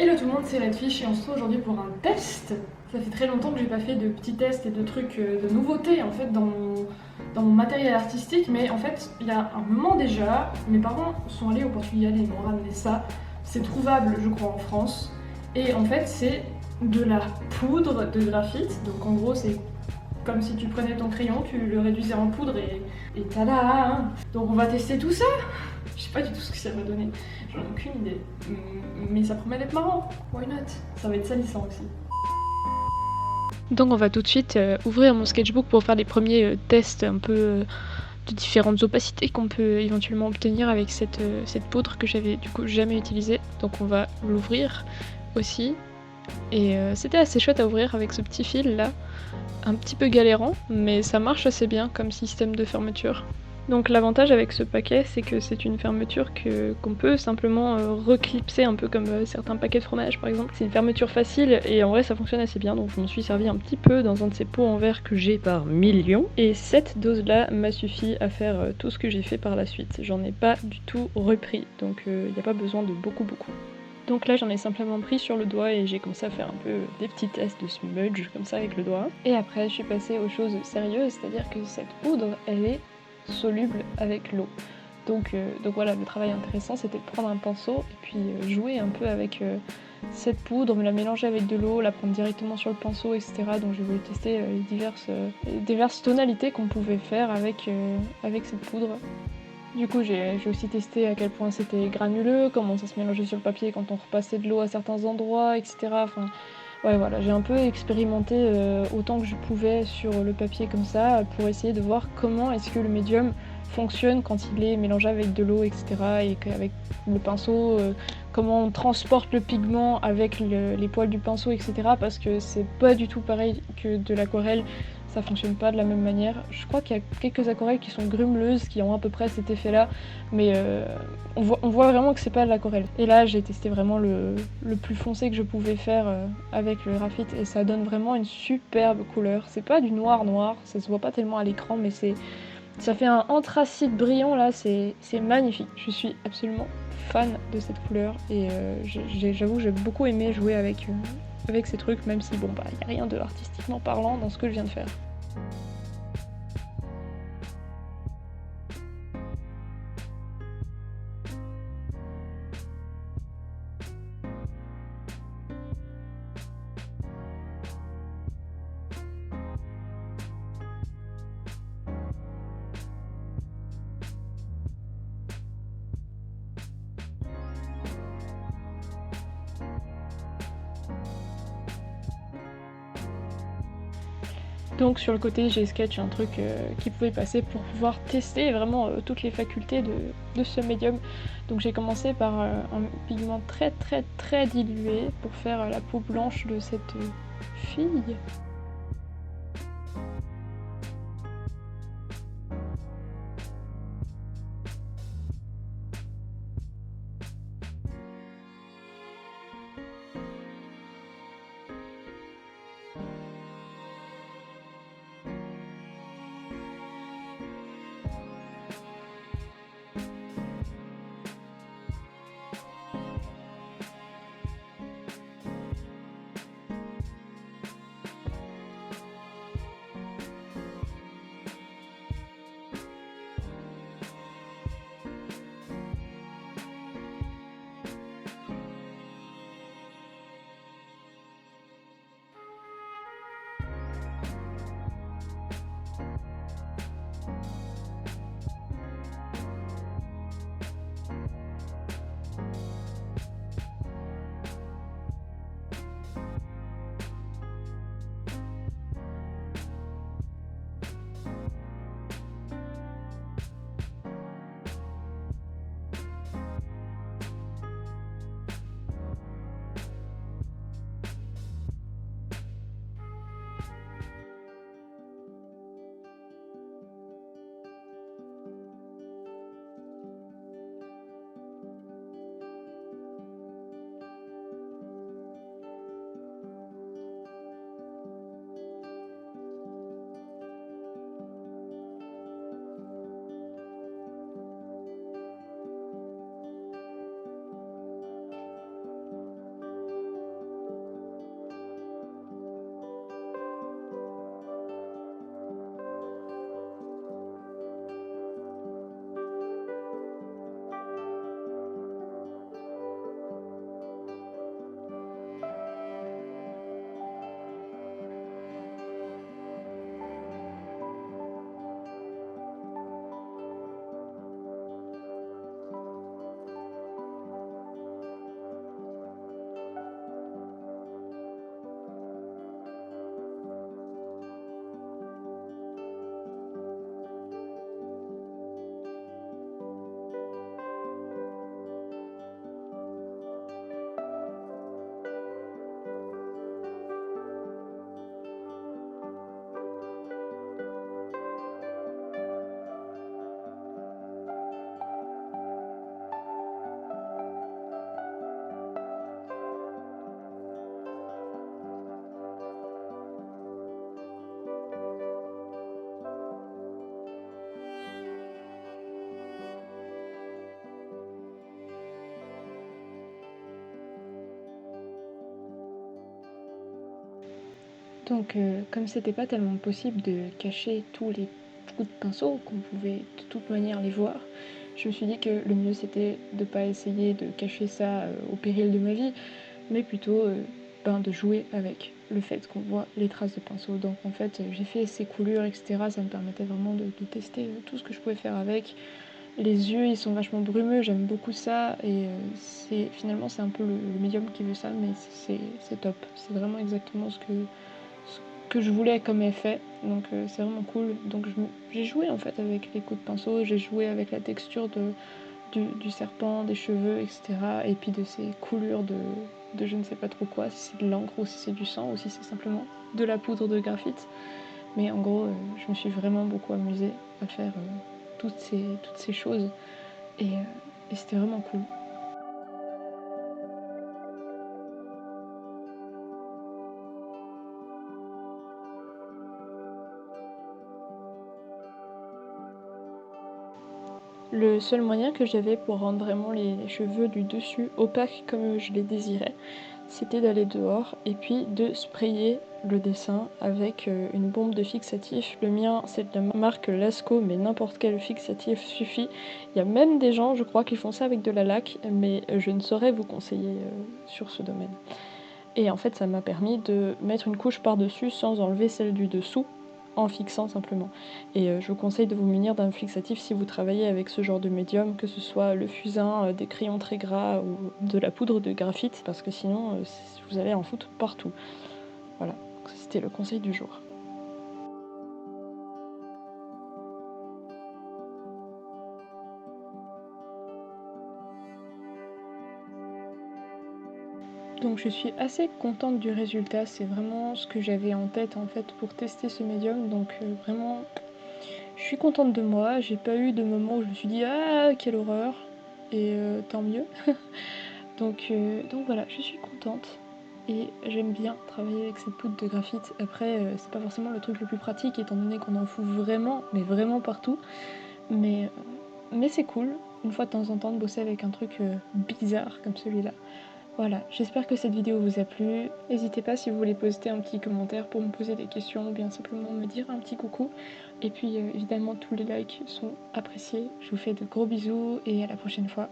Hello tout le monde, c'est Redfish et on se retrouve aujourd'hui pour un test. Ça fait très longtemps que j'ai pas fait de petits tests et de trucs, de nouveautés en fait dans mon matériel artistique, mais en fait il y a un moment déjà, mes parents sont allés au Portugal et ils m'ont ramené ça. C'est trouvable je crois en France et en fait c'est de la poudre de graphite, donc en gros c'est comme si tu prenais ton crayon, tu le réduisais en poudre et tada. Donc on va tester tout ça. Je sais pas du tout ce que ça va donner, j'en ai aucune idée. Mais ça promet d'être marrant, why not? Ça va être salissant aussi. Donc on va tout de suite ouvrir mon sketchbook pour faire les premiers tests un peu de différentes opacités qu'on peut éventuellement obtenir avec cette poudre que j'avais du coup jamais utilisée. Donc on va l'ouvrir aussi. Et c'était assez chouette à ouvrir avec ce petit fil là, un petit peu galérant, mais ça marche assez bien comme système de fermeture. Donc l'avantage avec ce paquet, c'est que c'est une fermeture qu'on peut simplement reclipser un peu comme certains paquets de fromage par exemple. C'est une fermeture facile et en vrai ça fonctionne assez bien, donc je m'en suis servi un petit peu dans un de ces pots en verre que j'ai par millions. Et cette dose là m'a suffi à faire tout ce que j'ai fait par la suite. J'en ai pas du tout repris, donc il n'y a pas besoin de beaucoup. Donc là j'en ai simplement pris sur le doigt et j'ai commencé à faire un peu des petits tests de smudge comme ça avec le doigt. Et après je suis passée aux choses sérieuses, c'est-à-dire que cette poudre elle est soluble avec l'eau. Donc voilà, le travail intéressant c'était de prendre un pinceau et puis jouer un peu avec cette poudre, me la mélanger avec de l'eau, la prendre directement sur le pinceau, etc. Donc j'ai voulu tester les diverses tonalités qu'on pouvait faire avec cette poudre. Du coup, j'ai aussi testé à quel point c'était granuleux, comment ça se mélangeait sur le papier quand on repassait de l'eau à certains endroits, etc. Enfin, ouais, voilà, j'ai un peu expérimenté autant que je pouvais sur le papier comme ça pour essayer de voir comment est-ce que le médium fonctionne quand il est mélangé avec de l'eau, etc. Et qu'avec le pinceau, comment on transporte le pigment avec les poils du pinceau, etc. Parce que c'est pas du tout pareil que de l'aquarelle. Ça fonctionne pas de la même manière. Je crois qu'il y a quelques aquarelles qui sont grumeleuses, qui ont à peu près cet effet-là, mais on voit vraiment que c'est pas de l'aquarelle. Et là, j'ai testé vraiment le plus foncé que je pouvais faire avec le graphite, et ça donne vraiment une superbe couleur. C'est pas du noir, ça se voit pas tellement à l'écran, mais ça fait un anthracite brillant là, c'est magnifique. Je suis absolument fan de cette couleur, et j'avoue que j'ai beaucoup aimé jouer avec ces trucs, même si bon bah y a rien de artistiquement parlant dans ce que je viens de faire. Donc sur le côté, j'ai sketch un truc qui pouvait passer pour pouvoir tester vraiment toutes les facultés de ce médium. Donc j'ai commencé par un pigment très dilué pour faire la peau blanche de cette fille. Donc comme c'était pas tellement possible de cacher tous les coups de pinceau, qu'on pouvait de toute manière les voir, je me suis dit que le mieux c'était de pas essayer de cacher ça au péril de ma vie, mais plutôt de jouer avec le fait qu'on voit les traces de pinceau. Donc en fait j'ai fait ces coulures etc, ça me permettait vraiment de tester tout ce que je pouvais faire avec. Les yeux ils sont vachement brumeux, j'aime beaucoup ça et finalement c'est un peu le médium qui veut ça, mais c'est top, c'est vraiment exactement ce que je voulais comme effet, donc c'est vraiment cool. Donc j'ai joué en fait avec les coups de pinceau, j'ai joué avec la texture du serpent, des cheveux, etc. Et puis de ces coulures de je ne sais pas trop quoi, si c'est de l'encre ou si c'est du sang ou si c'est simplement de la poudre de graphite. Mais en gros, je me suis vraiment beaucoup amusée à faire toutes ces choses et c'était vraiment cool. Le seul moyen que j'avais pour rendre vraiment les cheveux du dessus opaques comme je les désirais, c'était d'aller dehors et puis de sprayer le dessin avec une bombe de fixatif. Le mien c'est de la marque Lasco, mais n'importe quel fixatif suffit. Il y a même des gens, je crois, qui font ça avec de la laque, mais je ne saurais vous conseiller sur ce domaine. Et en fait ça m'a permis de mettre une couche par-dessus sans enlever celle du dessous, en fixant simplement. Et je vous conseille de vous munir d'un fixatif si vous travaillez avec ce genre de médium, que ce soit le fusain, des crayons très gras ou de la poudre de graphite, parce que sinon vous allez en foutre partout. Voilà, c'était le conseil du jour. Donc je suis assez contente du résultat, c'est vraiment ce que j'avais en tête en fait pour tester ce médium, donc vraiment je suis contente de moi, j'ai pas eu de moment où je me suis dit ah quelle horreur, et tant mieux. Donc voilà, je suis contente et j'aime bien travailler avec cette poudre de graphite. Après c'est pas forcément le truc le plus pratique étant donné qu'on en fout vraiment, mais vraiment partout, mais c'est cool une fois de temps en temps de bosser avec un truc bizarre comme celui-là. Voilà, j'espère que cette vidéo vous a plu. N'hésitez pas si vous voulez poster un petit commentaire pour me poser des questions ou bien simplement me dire un petit coucou. Et puis évidemment tous les likes sont appréciés. Je vous fais de gros bisous et à la prochaine fois.